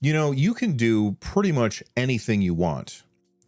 You know, you can do pretty much anything you want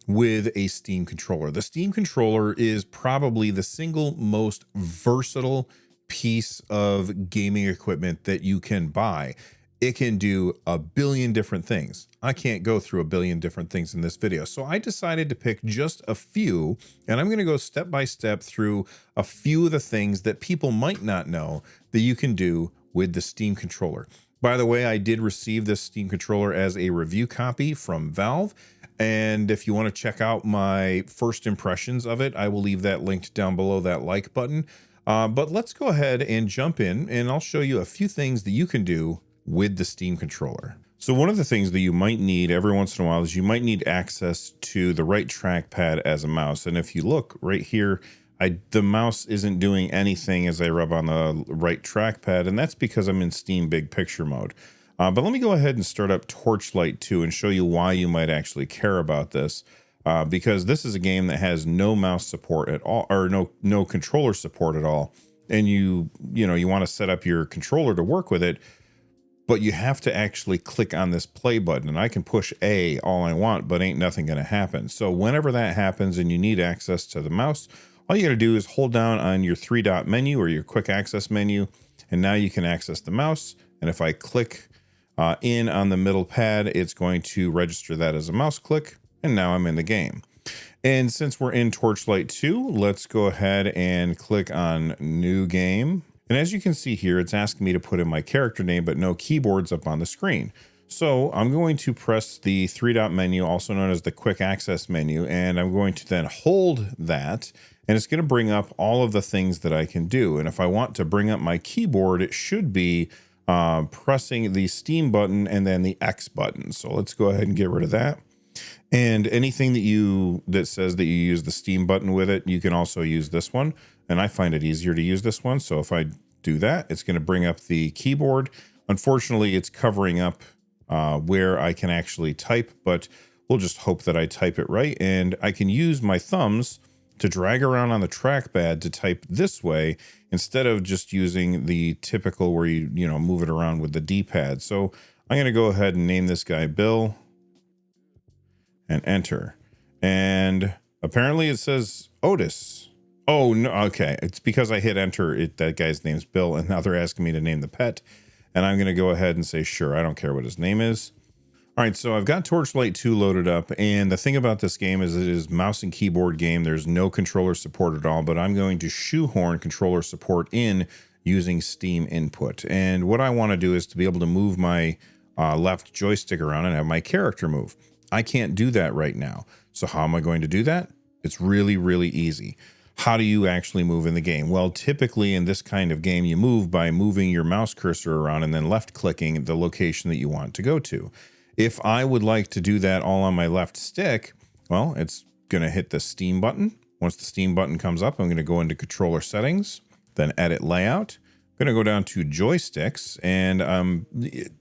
with a Steam controller. The Steam controller is probably the single most versatile piece of gaming equipment that you can buy. It can do a billion different things. I can't go through a billion different things in this video. So I decided to pick just a few, and I'm going to go step by step through a few of the things that people might not know that you can do with the Steam controller. By the way, I did receive this Steam controller as a review copy from Valve. And if you want to check out my first impressions of it, I will leave that linked down below that like button. But let's go ahead and jump in, and I'll show you a few things that you can do with the Steam controller. So one of the things that you might need every once in a while is you might need access to the right trackpad as a mouse. And if you look right here, the mouse isn't doing anything as I rub on the right trackpad, and that's because I'm in Steam Big Picture mode. But let me go ahead and start up Torchlight 2 and show you why you might actually care about this. Because this is a game that has no mouse support at all, or no controller support at all. And you want to set up your controller to work with it, but you have to actually click on this play button. And I can push A all I want, but ain't nothing going to happen. So whenever that happens and you need access to the mouse, all you got to do is hold down on your 3-dot menu or your quick access menu, and now you can access the mouse. And if I click in on the middle pad, it's going to register that as a mouse click, and now I'm in the game. And since we're in Torchlight 2, let's go ahead and click on New Game. And as you can see here, it's asking me to put in my character name, but no keyboards up on the screen. So I'm going to press the 3-dot menu, also known as the quick access menu, and I'm going to then hold that, and it's going to bring up all of the things that I can do. And if I want to bring up my keyboard, it should be pressing the Steam button and then the X button. So let's go ahead and get rid of that. And anything that says that you use the Steam button with it, you can also use this one. And I find it easier to use this one. So if I do that, it's going to bring up the keyboard. Unfortunately, it's covering up where I can actually type, but we'll just hope that I type it right. And I can use my thumbs to drag around on the trackpad to type this way instead of just using the typical where you move it around with the D-pad. So I'm going to go ahead and name this guy Bill and enter. And apparently it says Otis. Oh, no. Okay. It's because I hit enter. That guy's name's Bill. And now they're asking me to name the pet. And I'm going to go ahead and say, sure, I don't care what his name is. All right, so I've got Torchlight 2 loaded up, and the thing about this game is it is mouse and keyboard game. There's no controller support at all, but I'm going to shoehorn controller support in using Steam input. And what I want to do is to be able to move my left joystick around and have my character move. I can't do that right now. So how am I going to do that? It's really, really easy. How do you actually move in the game? Well, typically in this kind of game, you move by moving your mouse cursor around and then left clicking the location that you want to go to. If I would like to do that all on my left stick, well, it's going to hit the Steam button. Once the Steam button comes up, I'm going to go into controller settings, then edit layout. I'm going to go down to joysticks, and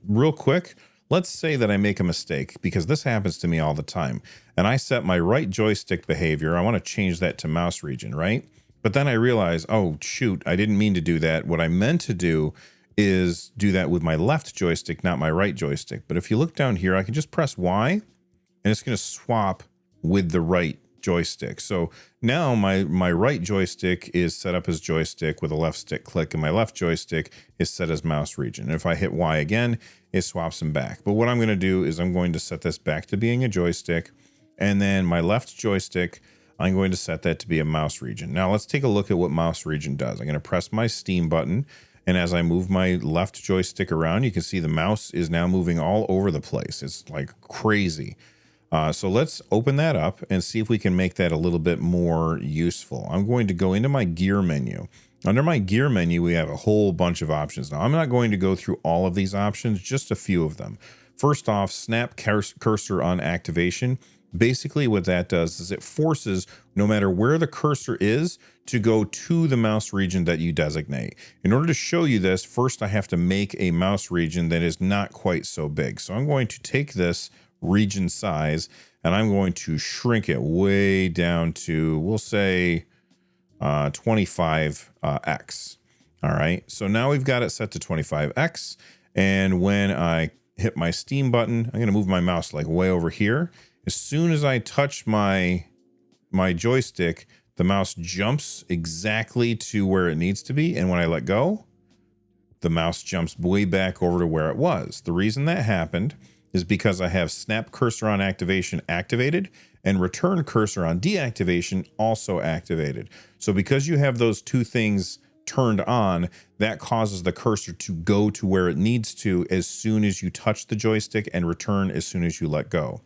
real quick, let's say that I make a mistake, because this happens to me all the time. And I set my right joystick behavior. I want to change that to mouse region, right? But then I realize, oh, shoot, I didn't mean to do that. What I meant to do is do that with my left joystick, not my right joystick. But if you look down here, I can just press Y, and it's going to swap with the right joystick. So now my right joystick is set up as joystick with a left stick click, and my left joystick is set as mouse region. And if I hit Y again, it swaps them back. But what I'm going to do is I'm going to set this back to being a joystick, and then my left joystick, I'm going to set that to be a mouse region. Now let's take a look at what mouse region does. I'm going to press my Steam button, and as I move my left joystick around, you can see the mouse is now moving all over the place. It's like crazy. So let's open that up and see if we can make that a little bit more useful. I'm going to go into my gear menu. Under my gear menu, we have a whole bunch of options. Now, I'm not going to go through all of these options, just a few of them. First off, snap cursor on activation. Basically what that does is it forces, no matter where the cursor is, to go to the mouse region that you designate. In order to show you this, first I have to make a mouse region that is not quite so big. So I'm going to take this region size and I'm going to shrink it way down to, we'll say 25x. All right, so now we've got it set to 25x. And when I hit my Steam button. I'm going to move my mouse like way over here. As soon as I touch my joystick, the mouse jumps exactly to where it needs to be. And when I let go, the mouse jumps way back over to where it was. The reason that happened is because I have snap cursor on activation activated and return cursor on deactivation also activated. So because you have those two things turned on, that causes the cursor to go to where it needs to as soon as you touch the joystick and return as soon as you let go.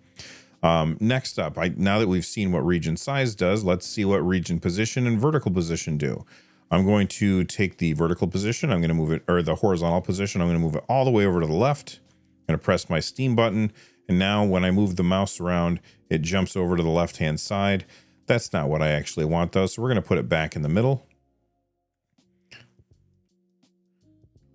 Next up, now that we've seen what region size does, let's see what region position and vertical position do. I'm going to take the vertical position. I'm going to move it, or the horizontal position. I'm going to move it all the way over to the left. I'm going to press my Steam button. And now when I move the mouse around, it jumps over to the left-hand side. That's not what I actually want though. So we're going to put it back in the middle.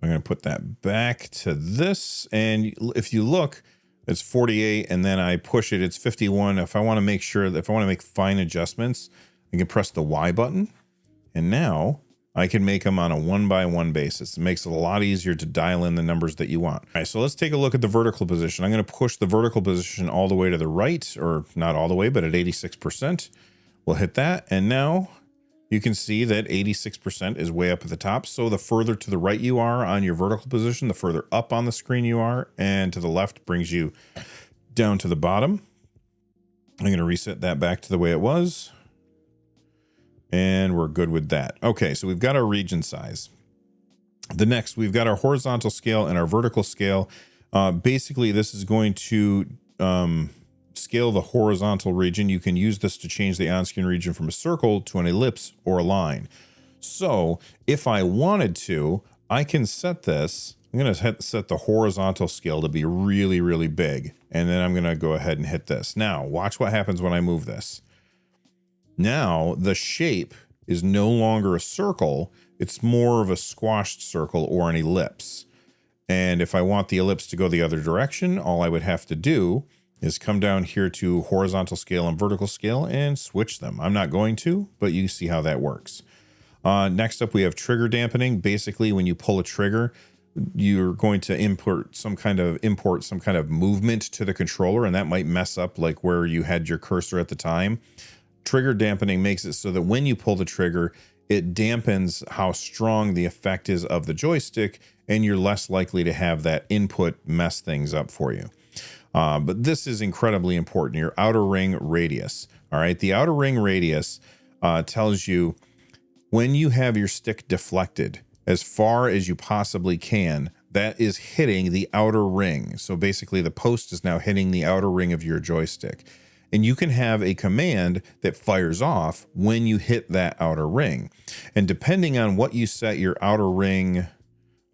I'm going to put that back to this. And if you look, it's 48 and then I push it, it's 51. If I want to make sure that if I want to make fine adjustments, I can press the Y button. And now I can make them on a 1-by-1 basis. It makes it a lot easier to dial in the numbers that you want. All right, so let's take a look at the vertical position. I'm going to push the vertical position all the way to the right, or not all the way, but at 86%. We'll hit that. And now you can see that 86% is way up at the top. So the further to the right you are on your vertical position, the further up on the screen you are, and to the left brings you down to the bottom. I'm going to reset that back to the way it was. And we're good with that. Okay, so we've got our region size. The next, we've got our horizontal scale and our vertical scale. Basically, this is going to scale the horizontal region. You can use this to change the on-screen region from a circle to an ellipse or a line. So if I wanted to, I can set this. I'm going to set the horizontal scale to be really, really big. And then I'm going to go ahead and hit this. Now, watch what happens when I move this. Now the shape is no longer a circle. It's more of a squashed circle or an ellipse. And if I want the ellipse to go the other direction, all I would have to do is come down here to horizontal scale and vertical scale and switch them. I'm not going to, but you see how that works. Next up, we have trigger dampening. Basically, when you pull a trigger, you're going to import some kind of movement to the controller, and that might mess up like where you had your cursor at the time. Trigger dampening makes it so that when you pull the trigger, it dampens how strong the effect is of the joystick, and you're less likely to have that input mess things up for you. But this is incredibly important, your outer ring radius. All right, the outer ring radius tells you when you have your stick deflected as far as you possibly can, that is hitting the outer ring. So basically the post is now hitting the outer ring of your joystick. And you can have a command that fires off when you hit that outer ring. And depending on what you set your outer ring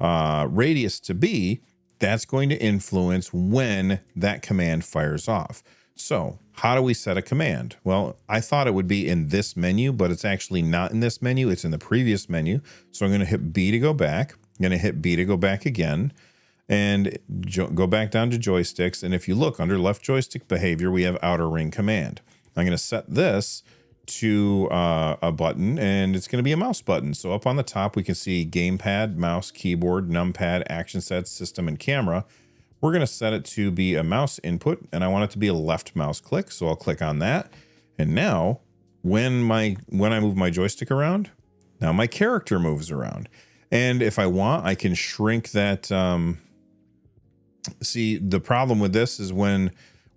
radius to be, that's going to influence when that command fires off. So how do we set a command? Well, I thought it would be in this menu, but it's actually not in this menu. It's in the previous menu. So I'm going to hit B to go back. I'm going to hit B to go back again. And go back down to joysticks. And if you look under left joystick behavior, we have outer ring command. I'm going to set this to a button, and it's going to be a mouse button. So up on the top, we can see gamepad, mouse, keyboard, numpad, action sets, system, and camera. We're going to set it to be a mouse input, and I want it to be a left mouse click. So I'll click on that. And now when I move my joystick around, now my character moves around. And if I want, I can shrink that. See, the problem with this is when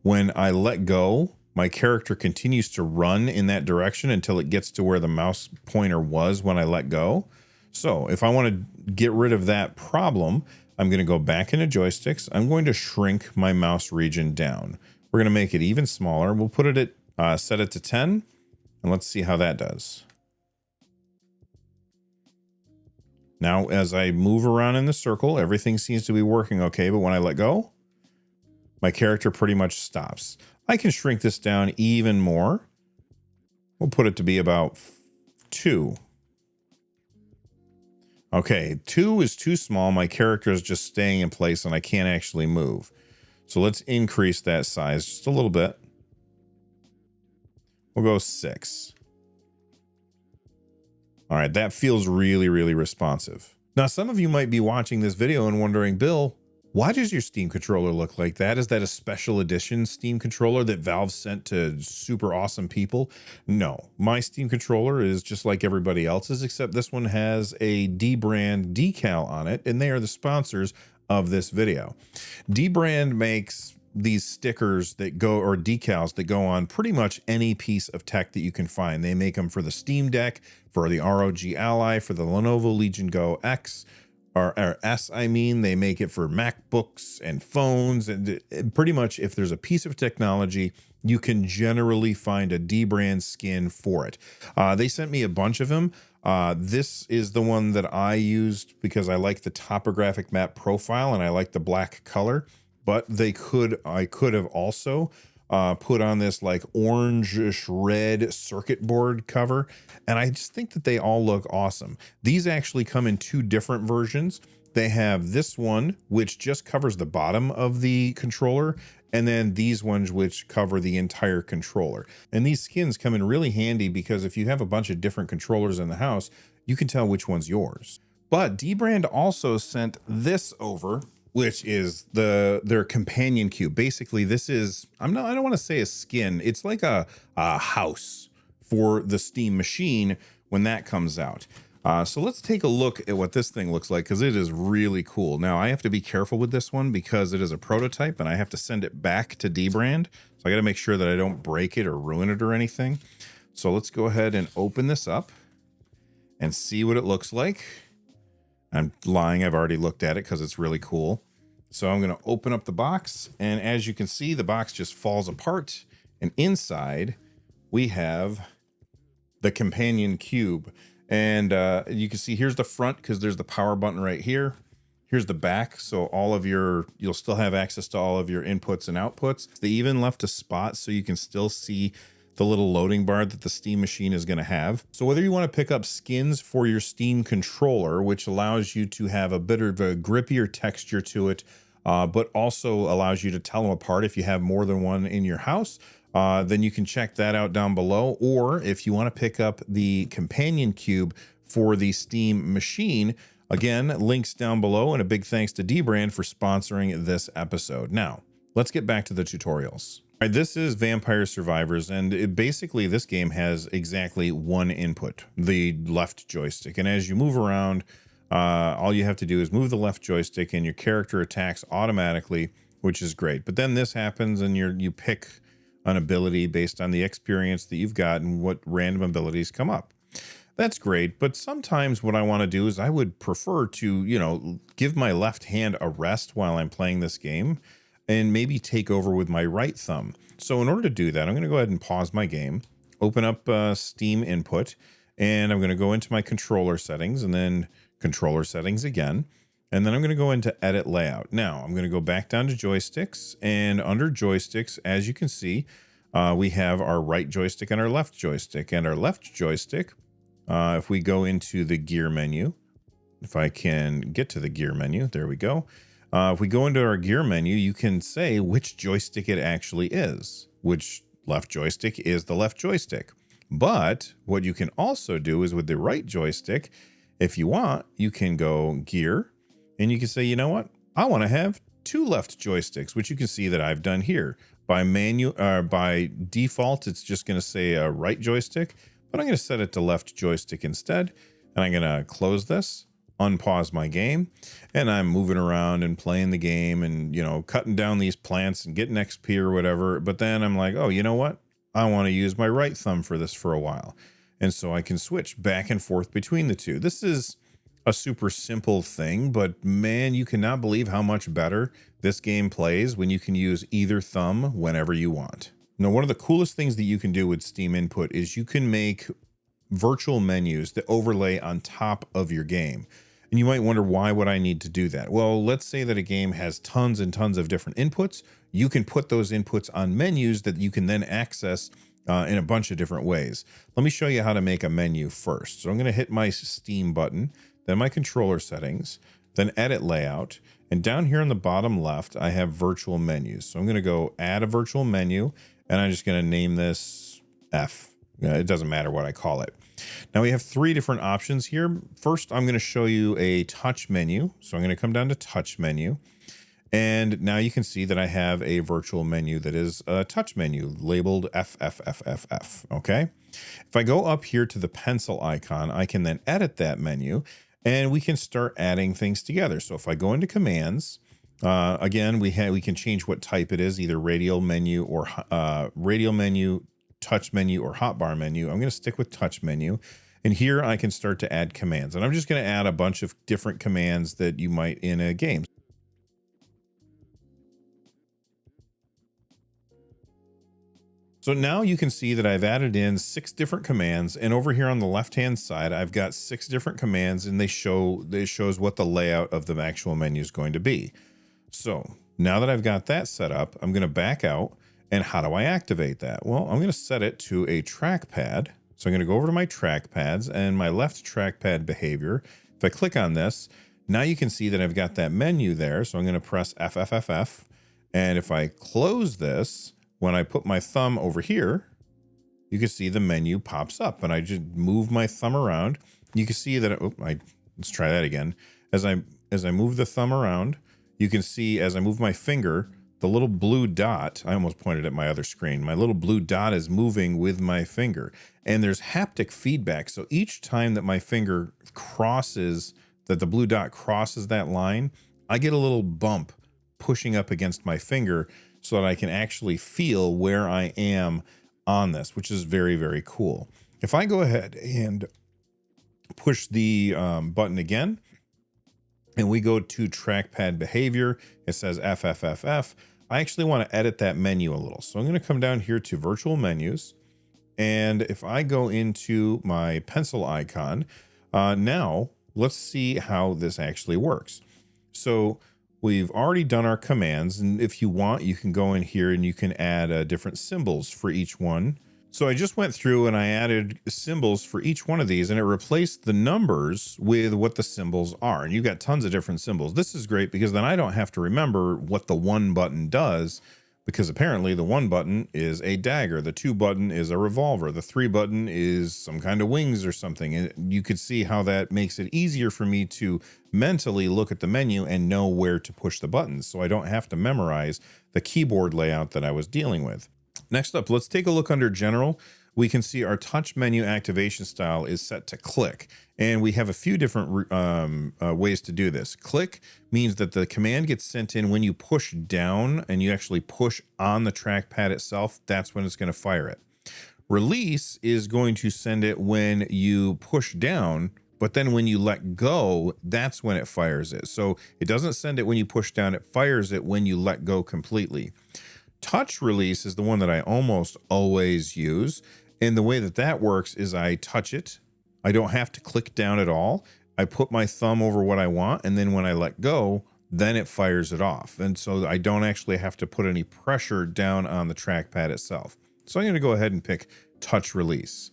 I let go, my character continues to run in that direction until it gets to where the mouse pointer was when I let go. So if I want to get rid of that problem, I'm going to go back into joysticks. I'm going to shrink my mouse region down. We're going to make it even smaller. We'll put it at, set it to 10, and let's see how that does. Now, as I move around in the circle, everything seems to be working okay, but when I let go, my character pretty much stops. I can shrink this down even more. We'll put it to be about 2. Okay, 2 is too small. My character is just staying in place and I can't actually move. So let's increase that size just a little bit. We'll go 6. All right, that feels really, really responsive. Now, some of you might be watching this video and wondering, Bill, Why does your Steam controller look like that? Is that a special edition Steam controller that Valve sent to super awesome people? No, my Steam controller is just like everybody else's, except this one has a Dbrand decal on it, and they are the sponsors of this video. Dbrand makes these stickers that go, or decals that go on pretty much any piece of tech that you can find. They make them for the Steam Deck, for the ROG Ally, for the Lenovo Legion Go X, or S, I mean. They make it for MacBooks and phones, and pretty much if there's a piece of technology, you can generally find a Dbrand skin for it. They sent me a bunch of them. This is the one that I used because I like the topographic map profile and I like the black color, but I could have also put on this like orangish red circuit board cover. And I just think that they all look awesome. These actually come in two different versions. They have this one, which just covers the bottom of the controller, and then these ones which cover the entire controller. And these skins come in really handy because if you have a bunch of different controllers in the house, you can tell which one's yours. But Dbrand also sent this over, which is their companion cube. Basically, this is, I don't want to say a skin. It's like a house for the Steam machine when that comes out. So let's take a look at what this thing looks like, because it is really cool. Now, I have to be careful with this one because it is a prototype and I have to send it back to Dbrand. So I got to make sure that I don't break it or ruin it or anything. So let's go ahead and open this up and see what it looks like. I'm lying. I've already looked at it because it's really cool. So I'm going to open up the box. And as you can see, the box just falls apart. And inside, we have the companion cube. And you can see here's the front because there's the power button right here. Here's the back. So you'll still have access to all of your inputs and outputs. They even left a spot so you can still see the little loading bar that the Steam machine is going to have. So whether you want to pick up skins for your Steam controller, which allows you to have a bit of a grippier texture to it, but also allows you to tell them apart if you have more than one in your house, then you can check that out down below. Or if you want to pick up the companion cube for the Steam machine, again, links down below, and a big thanks to Dbrand for sponsoring this episode. Now, let's get back to the tutorials. All right, this is Vampire Survivors, and basically this game has exactly one input, the left joystick. And as you move around, all you have to do is move the left joystick and your character attacks automatically, which is great. But then this happens and you pick an ability based on the experience that you've got and what random abilities come up. That's great, but sometimes what I want to do is I would prefer to, give my left hand a rest while I'm playing this game and maybe take over with my right thumb. So in order to do that, I'm going to go ahead and pause my game, open up Steam input, and I'm going to go into my controller settings and then controller settings again. And then I'm going to go into edit layout. Now I'm going to go back down to joysticks, and under joysticks, as you can see, we have our right joystick and our left joystick. And our left joystick, if we go into the gear menu, if I can get to the gear menu, there we go. If we go into our gear menu, you can say which joystick it actually is. Which left joystick is the left joystick. But what you can also do is with the right joystick, if you want, you can go gear and you can say, you know what? I want to have two left joysticks, which you can see that I've done here. By default, it's just going to say a right joystick, but I'm going to set it to left joystick instead. And I'm going to close this, unpause my game, and I'm moving around and playing the game and, cutting down these plants and getting XP or whatever. But then I'm like, oh, you know what? I want to use my right thumb for this for a while. And so I can switch back and forth between the two. This is a super simple thing, but man, you cannot believe how much better this game plays when you can use either thumb whenever you want. Now, one of the coolest things that you can do with Steam Input is you can make virtual menus that overlay on top of your game. And you might wonder, why would I need to do that? Well, let's say that a game has tons and tons of different inputs. You can put those inputs on menus that you can then access in a bunch of different ways. Let me show you how to make a menu first. So I'm going to hit my Steam button, then my controller settings, then edit layout. And down here on the bottom left, I have virtual menus. So I'm going to go add a virtual menu, and I'm just going to name this F. It doesn't matter what I call it. Now we have three different options here. First, I'm going to show you a touch menu. So I'm going to come down to touch menu. And now you can see that I have a virtual menu that is a touch menu labeled FFFFF. Okay. If I go up here to the pencil icon, I can then edit that menu and we can start adding things together. So if I go into commands, again, we can change what type it is, either radial menu or radial menu, touch menu, or hotbar menu. I'm going to stick with touch menu. And here I can start to add commands. And I'm just going to add a bunch of different commands that you might in a game. So now you can see that I've added in 6 different commands, and over here on the left-hand side, I've got 6 different commands, and it shows what the layout of the actual menu is going to be. So now that I've got that set up, I'm going to back out. And how do I activate that? Well, I'm going to set it to a trackpad. So I'm going to go over to my trackpads and my left trackpad behavior. If I click on this, now you can see that I've got that menu there. So I'm going to press FFFF. And if I close this, when I put my thumb over here, you can see the menu pops up, and I just move my thumb around. You can see that, let's try that again. As I move the thumb around, you can see as I move my finger, the little blue dot, I almost pointed at my other screen. My little blue dot is moving with my finger, and there's haptic feedback. So each time that my finger crosses, that the blue dot crosses that line, I get a little bump pushing up against my finger so that I can actually feel where I am on this, which is very, very cool. If I go ahead and push the button again, and we go to trackpad behavior, it says FFFF. I actually want to edit that menu a little. So I'm going to come down here to virtual menus. And if I go into my pencil icon, now let's see how this actually works. So we've already done our commands, and if you want, you can go in here and you can add different symbols for each one. So I just went through and I added symbols for each one of these, and it replaced the numbers with what the symbols are. And you've got tons of different symbols. This is great because then I don't have to remember what the 1 button does, because apparently the 1 button is a dagger, the 2 button is a revolver, the 3 button is some kind of wings or something. And you could see how that makes it easier for me to mentally look at the menu and know where to push the buttons, so I don't have to memorize the keyboard layout that I was dealing with. Next up, let's take a look under general. We can see our touch menu activation style is set to click, and we have a few different ways to do this. Click means that the command gets sent in when you push down and you actually push on the trackpad itself. That's when it's going to fire it. Release is going to send it when you push down, but then when you let go, that's when it fires it. So it doesn't send it when you push down, it fires it when you let go completely. Touch release is the one that I almost always use. And the way that that works is I touch it. I don't have to click down at all. I put my thumb over what I want, and then when I let go, then it fires it off. And so I don't actually have to put any pressure down on the trackpad itself. So I'm going to go ahead and pick touch release.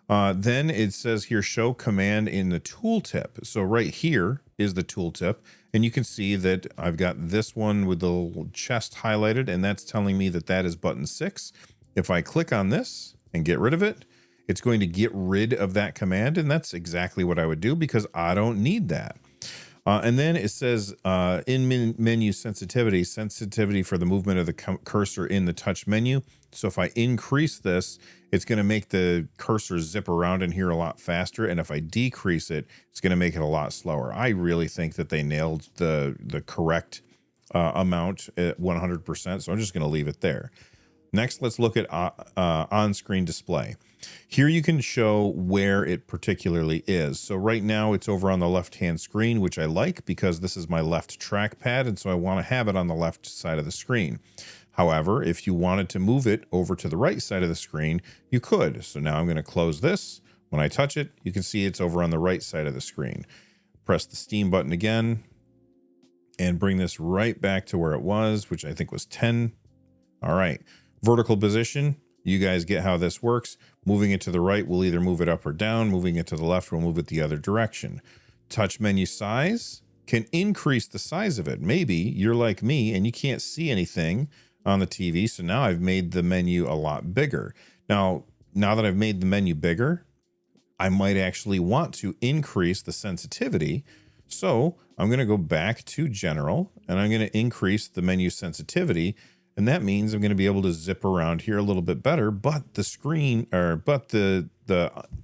Then it says here, show command in the tooltip. So right here is the tooltip. And you can see that I've got this one with the little chest highlighted, and that's telling me that that is button 6. If I click on this and get rid of it, it's going to get rid of that command. And that's exactly what I would do because I don't need that. And then it says in menu sensitivity for the movement of the cursor in the touch menu. So if I increase this, it's going to make the cursor zip around in here a lot faster. And if I decrease it, it's going to make it a lot slower. I really think that they nailed the correct amount at 100%. So I'm just going to leave it there. Next, let's look at on-screen display. Here you can show where it particularly is. So right now it's over on the left-hand screen, which I like because this is my left trackpad, and so I want to have it on the left side of the screen. However, if you wanted to move it over to the right side of the screen, you could. So now I'm going to close this. When I touch it, you can see it's over on the right side of the screen. Press the Steam button again and bring this right back to where it was, which I think was 10. All right. Vertical position, you guys get how this works. Moving it to the right will either move it up or down. Moving it to the left will move it the other direction. Touch menu size can increase the size of it. Maybe you're like me and you can't see anything on the TV, so now I've made the menu a lot bigger. Now that I've made the menu bigger, I might actually want to increase the sensitivity. So I'm going to go back to general and I'm going to increase the menu sensitivity. And that means I'm going to be able to zip around here a little bit better, but the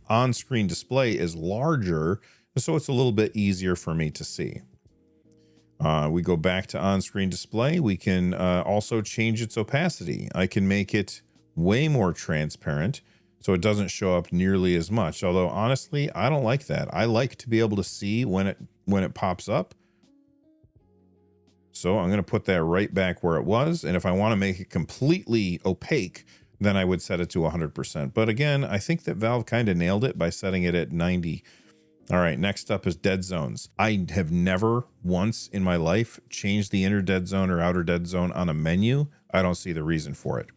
on-screen display is larger, so it's a little bit easier for me to see. We go back to on-screen display. We can also change its opacity. I can make it way more transparent so it doesn't show up nearly as much. Although honestly, I don't like that. I like to be able to see when it pops up. So I'm going to put that right back where it was. And if I want to make it completely opaque, then I would set it to 100%. But again, I think that Valve kind of nailed it by setting it at 90. All right, next up is dead zones. I have never once in my life changed the inner dead zone or outer dead zone on a menu. I don't see the reason for it.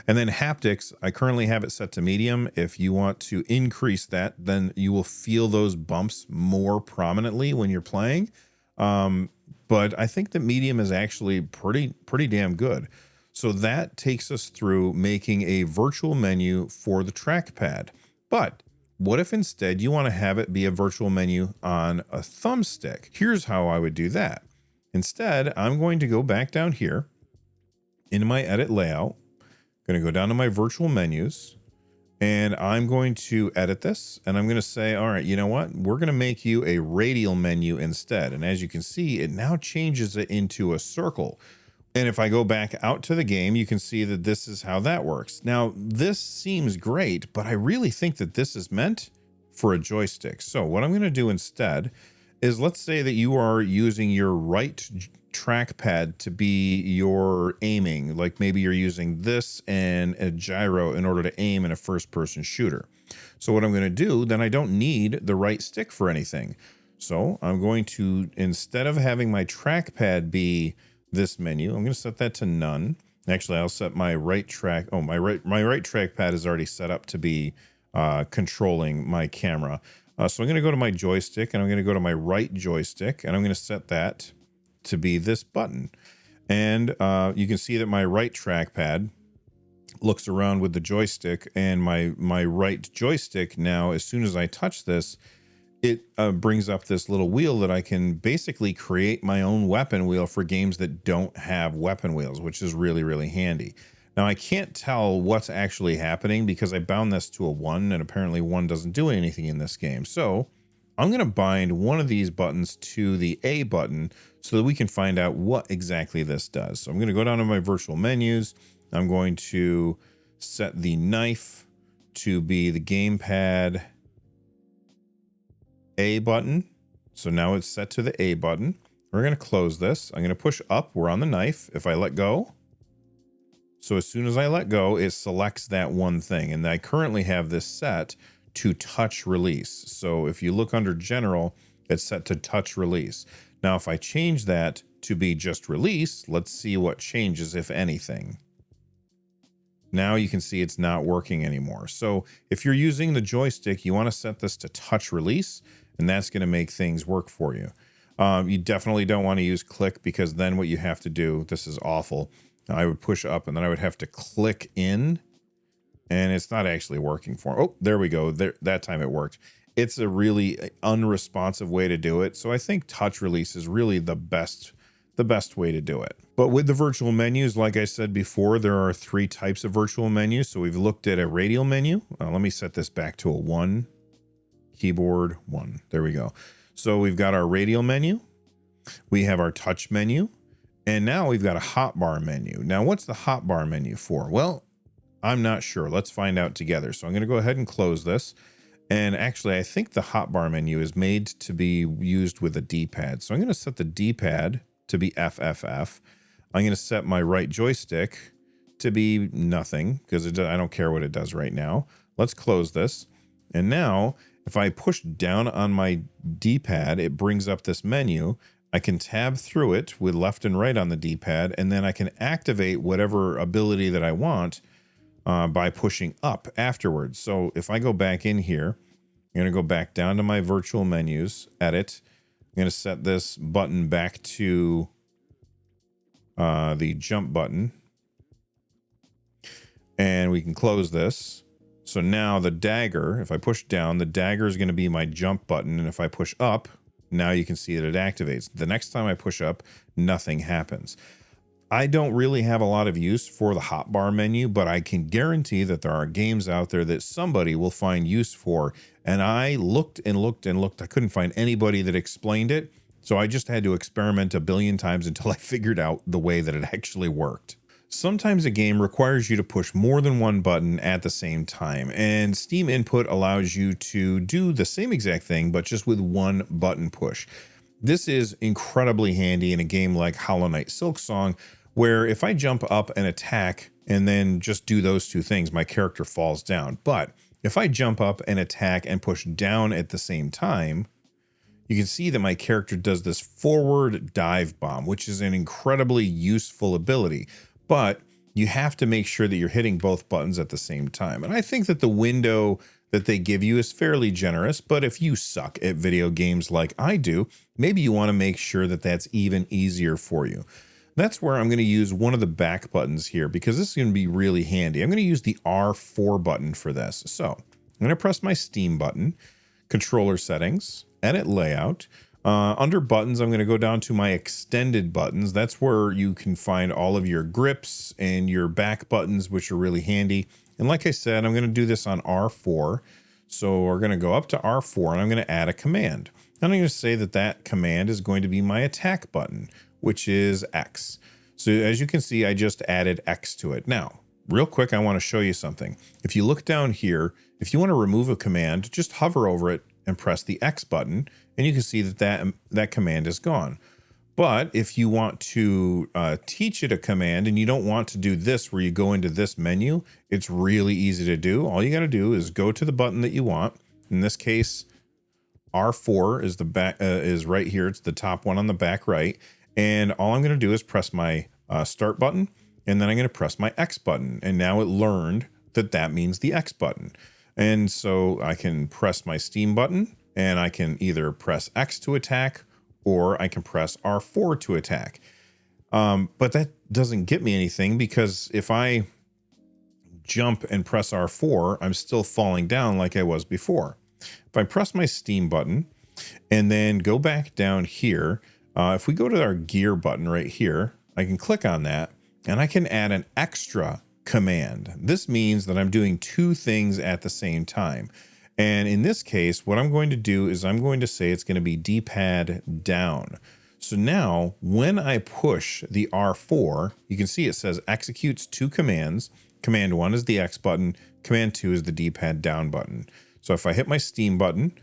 And then haptics, I currently have it set to medium. If you want to increase that, then you will feel those bumps more prominently when you're playing. But I think that medium is actually pretty damn good. So that takes us through making a virtual menu for the trackpad. But what if instead you want to have it be a virtual menu on a thumbstick? Here's how I would do that. Instead, I'm going to go back down here into my edit layout. Going to go down to my virtual menus, and I'm going to edit this, and I'm going to say, all right, you know what? We're going to make you a radial menu instead. And as you can see, it now changes it into a circle. And if I go back out to the game, you can see that this is how that works. Now, this seems great, but I really think that this is meant for a joystick. So what I'm going to do instead is, let's say that you are using your right trackpad to be your aiming, like maybe you're using this and a gyro in order to aim in a first-person shooter. So what I'm going to do, then I don't need the right stick for anything. So I'm going to, instead of having my trackpad be this menu, I'm going to set that to none. Actually, I'll set my right track. Oh, my right trackpad is already set up to be controlling my camera. So I'm going to go to my joystick, and I'm going to go to my right joystick, and I'm going to set that to be this button. And you can see that my right trackpad looks around with the joystick, and my right joystick now, as soon as I touch this, it brings up this little wheel that I can basically create my own weapon wheel for games that don't have weapon wheels, which is really, really handy. Now, I can't tell what's actually happening because I bound this to a 1, and apparently 1 doesn't do anything in this game. So I'm going to bind one of these buttons to the A button so that we can find out what exactly this does. So I'm going to go down to my virtual menus. I'm going to set the knife to be the gamepad A button. So now it's set to the A button. We're going to close this. I'm going to push up. We're on the knife. If I let go, so as soon as I let go, it selects that one thing. And I currently have this set to touch release. So if you look under general, it's set to touch release. Now, if I change that to be just release, let's see what changes, if anything. Now you can see it's not working anymore. So if you're using the joystick, you want to set this to touch release, and that's going to make things work for you. You definitely don't want to use click, because then what you have to do, this is awful. I would push up and then I would have to click in, and it's not actually working for. Oh, there we go. There, that time it worked. It's a really unresponsive way to do it. So I think touch release is really the best way to do it. But with the virtual menus, like I said before, there are 3 types of virtual menus. So we've looked at a radial menu. Let me set this back to a 1. Keyboard 1. There we go. So we've got our radial menu. We have our touch menu. And now we've got a hotbar menu. Now, what's the hotbar menu for? Well, I'm not sure. Let's find out together. So I'm going to go ahead and close this. And actually, I think the hotbar menu is made to be used with a D-pad. So I'm going to set the D-pad to be FFF. I'm going to set my right joystick to be nothing, because I don't care what it does right now. Let's close this. And now, if I push down on my D-pad, it brings up this menu. I can tab through it with left and right on the D-pad, and then I can activate whatever ability that I want by pushing up afterwards. So if I go back in here, I'm going to go back down to my virtual menus, edit. I'm going to set this button back to the jump button, and we can close this. So now the dagger, if I push down, the dagger is going to be my jump button, and if I push up, now you can see that it activates. The next time I push up, nothing happens. I don't really have a lot of use for the hotbar menu, but I can guarantee that there are games out there that somebody will find use for. And I looked and looked and looked. I couldn't find anybody that explained it. So I just had to experiment a billion times until I figured out the way that it actually worked. Sometimes a game requires you to push more than one button at the same time, and Steam Input allows you to do the same exact thing, but just with one button push. This is incredibly handy in a game like Hollow Knight Silksong, where if I jump up and attack and then just do those two things, my character falls down. But if I jump up and attack and push down at the same time, you can see that my character does this forward dive bomb, which is an incredibly useful ability. But you have to make sure that you're hitting both buttons at the same time. And I think that the window that they give you is fairly generous, but if you suck at video games like I do, maybe you want to make sure that that's even easier for you. That's where I'm going to use one of the back buttons here, because this is going to be really handy. I'm going to use the R4 button for this. So I'm going to press my Steam button, controller settings, edit layout. Under buttons, I'm going to go down to my extended buttons. That's where you can find all of your grips and your back buttons, which are really handy. And like I said, I'm going to do this on R4. So we're going to go up to R4 and I'm going to add a command. And I'm going to say that that command is going to be my attack button, which is X. So as you can see, I just added X to it. Now, real quick, I want to show you something. If you look down here, if you want to remove a command, just hover over it and press the X button, and you can see that that command is gone. But if you want to teach it a command and you don't want to do this where you go into this menu, it's really easy to do. All you got to do is go to the button that you want. In this case, R4 is the back is right here. It's the top one on the back right. And all I'm going to do is press my start button, and then I'm going to press my X button. And now it learned that that means the X button. And so I can press my Steam button, and I can either press X to attack, or I can press R4 to attack. But that doesn't get me anything, because if I jump and press R4, I'm still falling down like I was before. If I press my Steam button and then go back down here, if we go to our gear button right here, I can click on that and I can add an extra command. This means that I'm doing two things at the same time. And in this case, what I'm going to do is I'm going to say it's going to be D-pad down. So now when I push the R4, you can see it says executes two commands. Command 1 is the X button. Command 2 is the D-pad down button. So if I hit my Steam button,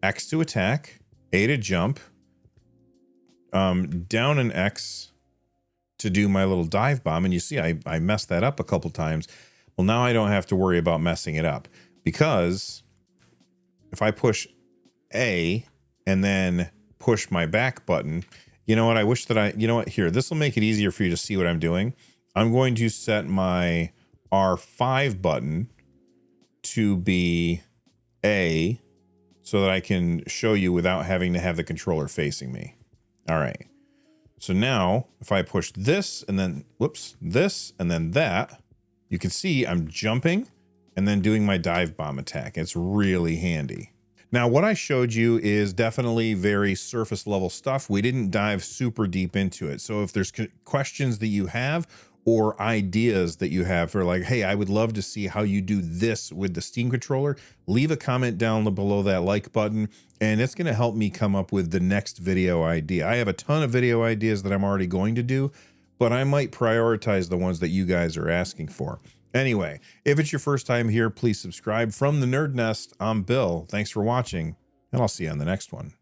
X to attack, A to jump, down an X to do my little dive bomb. And you see, I messed that up a couple times. Well, now I don't have to worry about messing it up, because if I push A and then push my back button, you know what? I wish that you know what? Here, this will make it easier for you to see what I'm doing. I'm going to set my R5 button to be A so that I can show you without having to have the controller facing me. All right. So now if I push this and then, whoops, this and then that, you can see I'm jumping and then doing my dive bomb attack. It's really handy. Now, what I showed you is definitely very surface level stuff. We didn't dive super deep into it. So if there's questions that you have or ideas that you have for like, hey, I would love to see how you do this with the Steam controller, leave a comment down below that like button, and it's going to help me come up with the next video idea. I have a ton of video ideas that I'm already going to do, but I might prioritize the ones that you guys are asking for. Anyway, if it's your first time here, please subscribe. From the Nerd Nest, I'm Bill. Thanks for watching, and I'll see you on the next one.